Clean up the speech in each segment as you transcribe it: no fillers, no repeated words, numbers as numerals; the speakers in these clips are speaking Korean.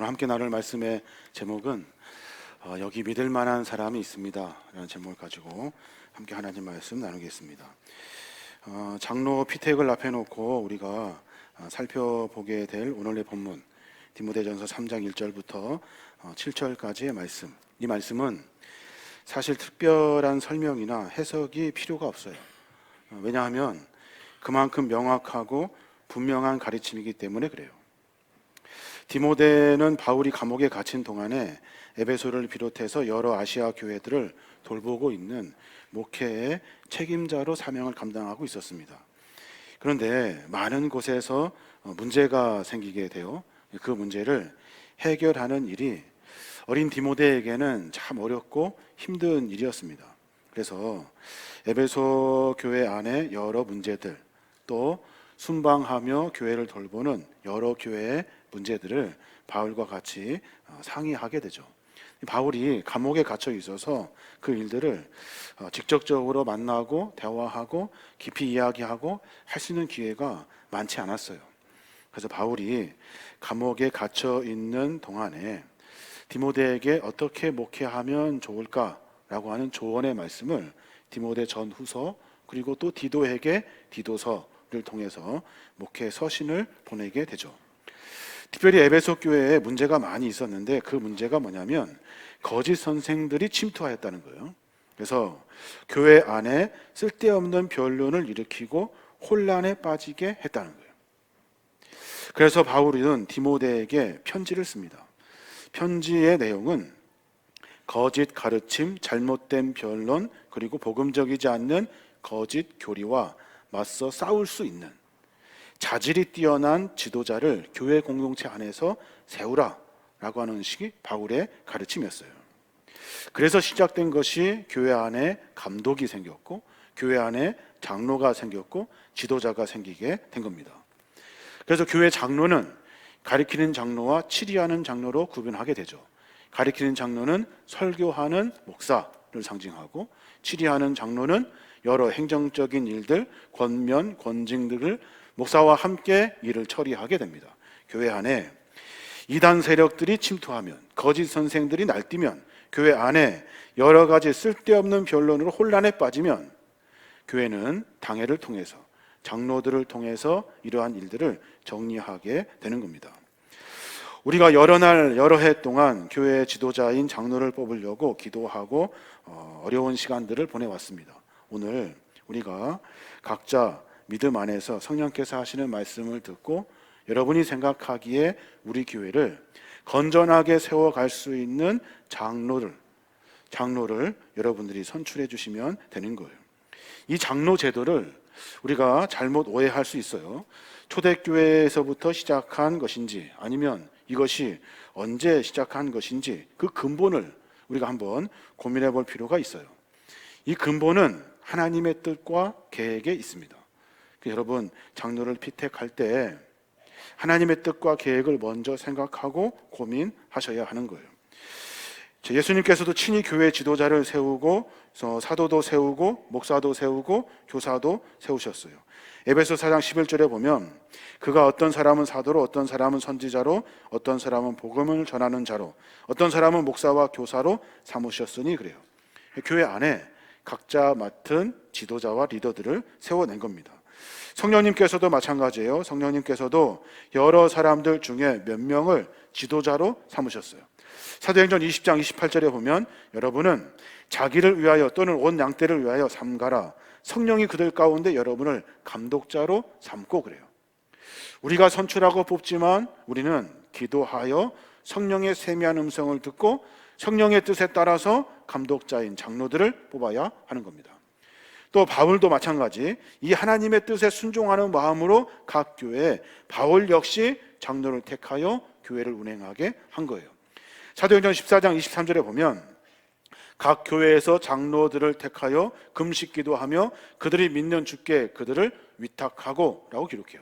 오늘 함께 나눌 말씀의 제목은 여기 믿을 만한 사람이 있습니다 라는 제목을 가지고 함께 하나님 말씀 나누겠습니다. 장로 피택을 앞에 놓고 우리가 살펴보게 될 오늘의 본문 디모데전서 3장 1절부터 7절까지의 말씀, 이 말씀은 사실 특별한 설명이나 해석이 필요가 없어요. 왜냐하면 그만큼 명확하고 분명한 가르침이기 때문에 그래요. 디모데는 바울이 감옥에 갇힌 동안에 에베소를 비롯해서 여러 아시아 교회들을 돌보고 있는 목회의 책임자로 사명을 감당하고 있었습니다. 그런데 많은 곳에서 문제가 생기게 돼요. 그 문제를 해결하는 일이 어린 디모데에게는 참 어렵고 힘든 일이었습니다. 그래서 에베소 교회 안에 여러 문제들, 또 순방하며 교회를 돌보는 여러 교회의 문제들을 바울과 같이 상의하게 되죠. 바울이 감옥에 갇혀 있어서 그 일들을 직접적으로 만나고 대화하고 깊이 이야기하고 할 수 있는 기회가 많지 않았어요. 그래서 바울이 감옥에 갇혀 있는 동안에 디모데에게 어떻게 목회하면 좋을까라고 하는 조언의 말씀을 디모데 전후서 그리고 또 디도에게 디도서를 통해서 목회 서신을 보내게 되죠. 특별히 에베소 교회에 문제가 많이 있었는데 그 문제가 뭐냐면 거짓 선생들이 침투하였다는 거예요. 그래서 교회 안에 쓸데없는 변론을 일으키고 혼란에 빠지게 했다는 거예요. 그래서 바울은 디모데에게 편지를 씁니다. 편지의 내용은 거짓 가르침, 잘못된 변론, 그리고 복음적이지 않는 거짓 교리와 맞서 싸울 수 있는 자질이 뛰어난 지도자를 교회 공동체 안에서 세우라라고 하는 식이 바울의 가르침이었어요. 그래서 시작된 것이 교회 안에 감독이 생겼고 교회 안에 장로가 생겼고 지도자가 생기게 된 겁니다. 그래서 교회 장로는 가리키는 장로와 치리하는 장로로 구분하게 되죠. 가리키는 장로는 설교하는 목사를 상징하고 치리하는 장로는 여러 행정적인 일들, 권면, 권징 등을 목사와 함께 일을 처리하게 됩니다. 교회 안에 이단 세력들이 침투하면, 거짓 선생들이 날뛰면, 교회 안에 여러 가지 쓸데없는 변론으로 혼란에 빠지면 교회는 당회를 통해서, 장로들을 통해서 이러한 일들을 정리하게 되는 겁니다. 우리가 여러 날 여러 해 동안 교회 지도자인 장로를 뽑으려고 기도하고 어려운 시간들을 보내왔습니다. 오늘 우리가 각자 믿음 안에서 성령께서 하시는 말씀을 듣고 여러분이 생각하기에 우리 교회를 건전하게 세워갈 수 있는 장로를 여러분들이 선출해 주시면 되는 거예요. 이 장로 제도를 우리가 잘못 오해할 수 있어요. 초대교회에서부터 시작한 것인지 아니면 이것이 언제 시작한 것인지 그 근본을 우리가 한번 고민해 볼 필요가 있어요. 이 근본은 하나님의 뜻과 계획에 있습니다. 여러분, 장로를 피택할 때 하나님의 뜻과 계획을 먼저 생각하고 고민하셔야 하는 거예요. 예수님께서도 친히 교회 지도자를 세우고 사도도 세우고 목사도 세우고 교사도 세우셨어요. 에베소 4장 11절에 보면 그가 어떤 사람은 사도로, 어떤 사람은 선지자로, 어떤 사람은 복음을 전하는 자로, 어떤 사람은 목사와 교사로 삼으셨으니 그래요. 교회 안에 각자 맡은 지도자와 리더들을 세워낸 겁니다. 성령님께서도 마찬가지예요. 성령님께서도 여러 사람들 중에 몇 명을 지도자로 삼으셨어요. 사도행전 20장 28절에 보면 여러분은 자기를 위하여 또는 온 양떼를 위하여 삼가라. 성령이 그들 가운데 여러분을 감독자로 삼고 그래요. 우리가 선출하고 뽑지만 우리는 기도하여 성령의 세미한 음성을 듣고 성령의 뜻에 따라서 감독자인 장로들을 뽑아야 하는 겁니다. 또 바울도 마찬가지 이 하나님의 뜻에 순종하는 마음으로 각 교회에 바울 역시 장로를 택하여 교회를 운행하게 한 거예요. 사도행전 14장 23절에 보면 각 교회에서 장로들을 택하여 금식 기도하며 그들이 믿는 주께 그들을 위탁하고 라고 기록해요.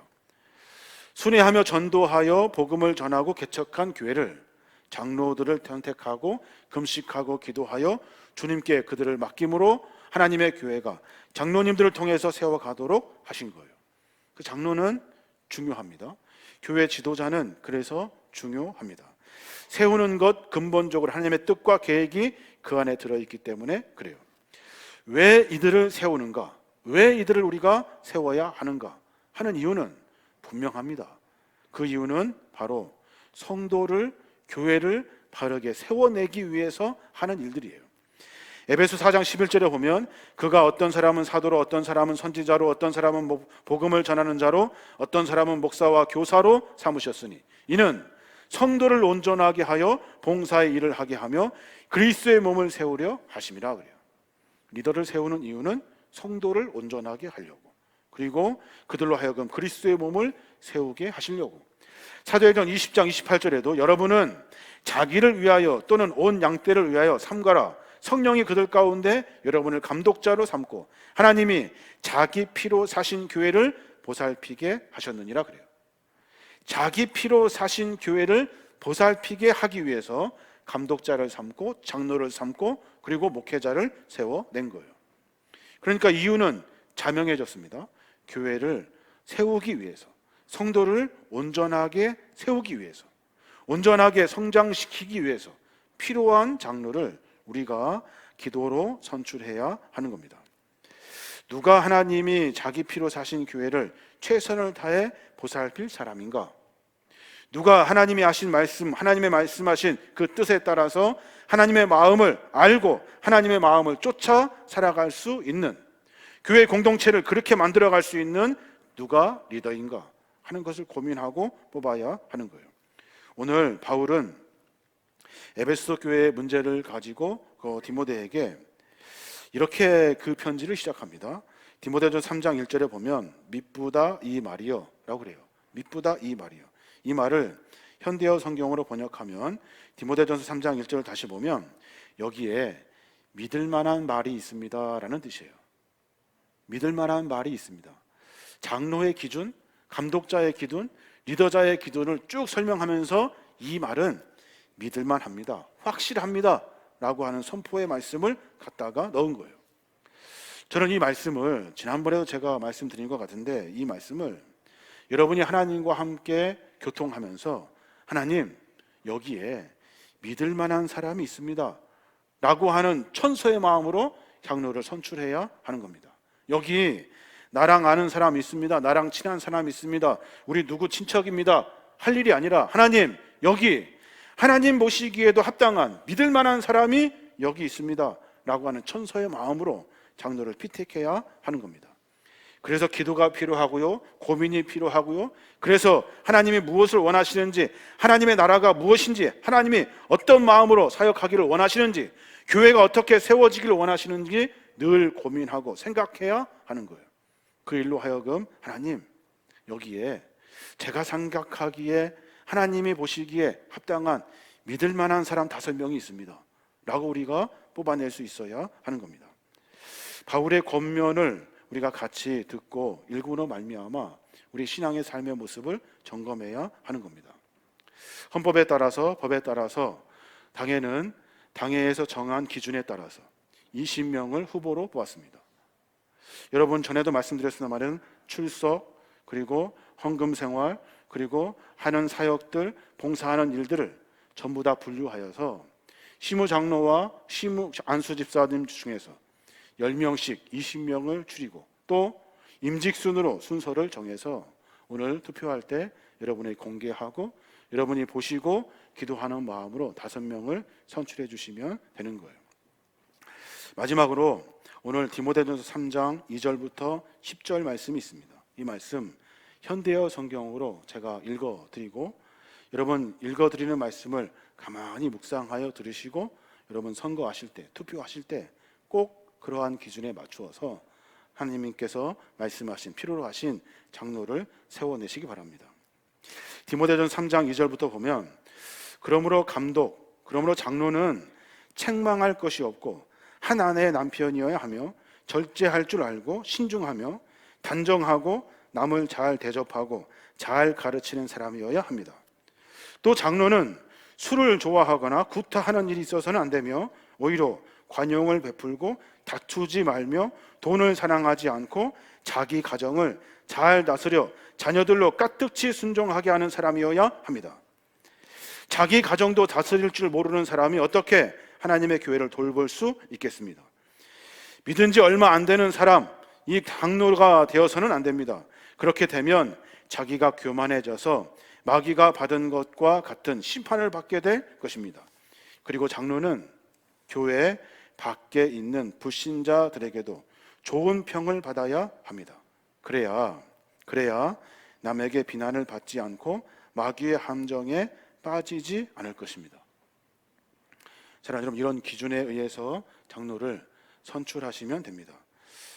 순회하며 전도하여 복음을 전하고 개척한 교회를 장로들을 선택하고 금식하고 기도하여 주님께 그들을 맡김으로 하나님의 교회가 장로님들을 통해서 세워가도록 하신 거예요. 그 장로는 중요합니다. 교회 지도자는 그래서 중요합니다. 세우는 것 근본적으로 하나님의 뜻과 계획이 그 안에 들어있기 때문에 그래요. 왜 이들을 세우는가? 왜 이들을 우리가 세워야 하는가? 하는 이유는 분명합니다. 그 이유는 바로 성도를, 교회를 바르게 세워내기 위해서 하는 일들이에요. 에베소 4장 11절에 보면 그가 어떤 사람은 사도로, 어떤 사람은 선지자로, 어떤 사람은 복음을 전하는 자로, 어떤 사람은 목사와 교사로 삼으셨으니 이는 성도를 온전하게 하여 봉사의 일을 하게 하며 그리스도의 몸을 세우려 하심이라 그래요. 리더를 세우는 이유는 성도를 온전하게 하려고, 그리고 그들로 하여금 그리스도의 몸을 세우게 하시려고. 사도행전 20장 28절에도 여러분은 자기를 위하여 또는 온 양떼를 위하여 삼가라. 성령이 그들 가운데 여러분을 감독자로 삼고 하나님이 자기 피로 사신 교회를 보살피게 하셨느니라 그래요. 자기 피로 사신 교회를 보살피게 하기 위해서 감독자를 삼고 장로를 삼고 그리고 목회자를 세워낸 거예요. 그러니까 이유는 자명해졌습니다. 교회를 세우기 위해서, 성도를 온전하게 세우기 위해서, 온전하게 성장시키기 위해서 필요한 장로를 우리가 기도로 선출해야 하는 겁니다. 누가 하나님이 자기 피로 사신 교회를 최선을 다해 보살필 사람인가? 누가 하나님이 하신 말씀, 하나님의 말씀하신 그 뜻에 따라서 하나님의 마음을 알고 하나님의 마음을 쫓아 살아갈 수 있는, 교회 공동체를 그렇게 만들어갈 수 있는 누가 리더인가 하는 것을 고민하고 뽑아야 하는 거예요. 오늘 바울은 에베소 교회의 문제를 가지고 디모데에게 이렇게 그 편지를 시작합니다. 디모데전서 3장 1절에 보면 미쁘다 이 말이요 라고 그래요. 미쁘다 이 말이요. 이 말을 현대어 성경으로 번역하면 디모데전서 3장 1절을 다시 보면 여기에 믿을 만한 말이 있습니다 라는 뜻이에요. 믿을 만한 말이 있습니다. 장로의 기준, 감독자의 기준, 리더자의 기준을 쭉 설명하면서 이 말은 믿을만 합니다, 확실합니다 라고 하는 선포의 말씀을 갖다가 넣은 거예요. 저는 이 말씀을 지난번에도 제가 말씀드린 것 같은데, 이 말씀을 여러분이 하나님과 함께 교통하면서 하나님 여기에 믿을 만한 사람이 있습니다 라고 하는 천서의 마음으로 장로를 선출해야 하는 겁니다. 여기 나랑 아는 사람 있습니다, 나랑 친한 사람 있습니다, 우리 누구 친척입니다 할 일이 아니라 하나님 여기 하나님 보시기에도 합당한 믿을 만한 사람이 여기 있습니다 라고 하는 천서의 마음으로 장로를 피택해야 하는 겁니다. 그래서 기도가 필요하고요, 고민이 필요하고요, 그래서 하나님이 무엇을 원하시는지, 하나님의 나라가 무엇인지, 하나님이 어떤 마음으로 사역하기를 원하시는지, 교회가 어떻게 세워지기를 원하시는지 늘 고민하고 생각해야 하는 거예요. 그 일로 하여금 하나님 여기에 제가 생각하기에 하나님이 보시기에 합당한 믿을 만한 사람 5명이 있습니다 라고 우리가 뽑아낼 수 있어야 하는 겁니다. 바울의 권면을 우리가 같이 듣고 읽음으로 말미암아 우리 신앙의 삶의 모습을 점검해야 하는 겁니다. 헌법에 따라서, 법에 따라서 당회에서 정한 기준에 따라서 20명을 후보로 뽑았습니다. 여러분 전에도 말씀드렸습니다만 출석, 그리고 헌금 생활, 그리고 하는 사역들, 봉사하는 일들을 전부 다 분류하여서 시무장로와 시무 안수집사님 중에서 10명씩 20명을 줄이고 또 임직순으로 순서를 정해서 오늘 투표할 때 여러분이 공개하고 여러분이 보시고 기도하는 마음으로 5명을 선출해 주시면 되는 거예요. 마지막으로 오늘 디모데전서 3장 2절부터 10절 말씀이 있습니다. 이 말씀 현대어 성경으로 제가 읽어드리고 여러분 읽어드리는 말씀을 가만히 묵상하여 들으시고 여러분 선거하실 때, 투표하실 때 꼭 그러한 기준에 맞추어서 하나님께서 말씀하신, 필요로 하신 장로를 세워내시기 바랍니다. 디모데전서 3장 2절부터 보면 그러므로 장로는 책망할 것이 없고 한 아내의 남편이어야 하며 절제할 줄 알고 신중하며 단정하고 남을 잘 대접하고 잘 가르치는 사람이어야 합니다. 또 장로는 술을 좋아하거나 구타하는 일이 있어서는 안 되며 오히려 관용을 베풀고 다투지 말며 돈을 사랑하지 않고 자기 가정을 잘 다스려 자녀들로 까뜩이 순종하게 하는 사람이어야 합니다. 자기 가정도 다스릴 줄 모르는 사람이 어떻게 하나님의 교회를 돌볼 수 있겠습니다. 믿은 지 얼마 안 되는 사람, 이 장로가 되어서는 안 됩니다. 그렇게 되면 자기가 교만해져서 마귀가 받은 것과 같은 심판을 받게 될 것입니다. 그리고 장로는 교회 밖에 있는 불신자들에게도 좋은 평을 받아야 합니다. 그래야 남에게 비난을 받지 않고 마귀의 함정에 빠지지 않을 것입니다. 자, 여러분, 이런 기준에 의해서 장로를 선출하시면 됩니다.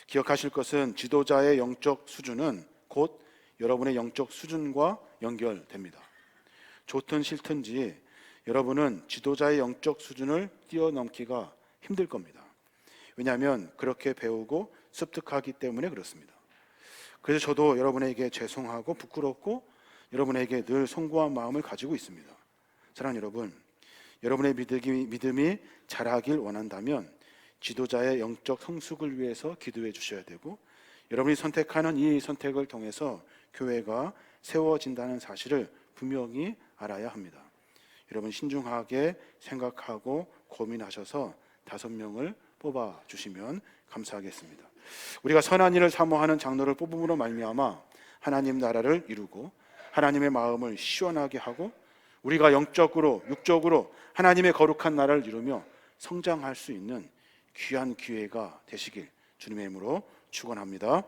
기억하실 것은 지도자의 영적 수준은 곧 여러분의 영적 수준과 연결됩니다. 좋든 싫든지 여러분은 지도자의 영적 수준을 뛰어넘기가 힘들 겁니다. 왜냐하면 그렇게 배우고 습득하기 때문에 그렇습니다. 그래서 저도 여러분에게 죄송하고 부끄럽고 여러분에게 늘 송구한 마음을 가지고 있습니다. 사랑하는 여러분, 여러분의 믿음이 자라길 원한다면 지도자의 영적 성숙을 위해서 기도해 주셔야 되고, 여러분이 선택하는 이 선택을 통해서 교회가 세워진다는 사실을 분명히 알아야 합니다. 여러분, 신중하게 생각하고 고민하셔서 5명을 뽑아 주시면 감사하겠습니다. 우리가 선한 일을 사모하는 장로를 뽑음으로 말미암아 하나님 나라를 이루고 하나님의 마음을 시원하게 하고 우리가 영적으로 육적으로 하나님의 거룩한 나라를 이루며 성장할 수 있는 귀한 기회가 되시길 주님의 이름으로 축원합니다.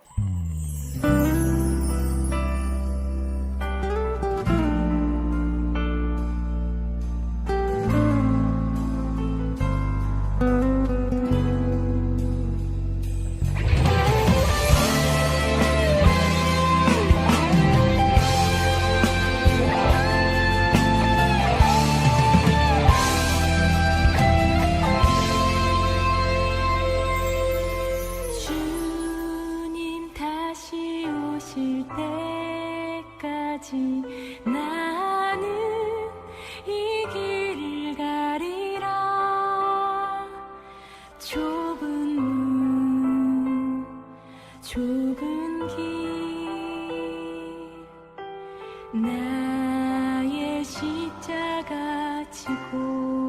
나는 이 길을 가리라. 좁은 문, 좁은 길, 나의 십자가 지고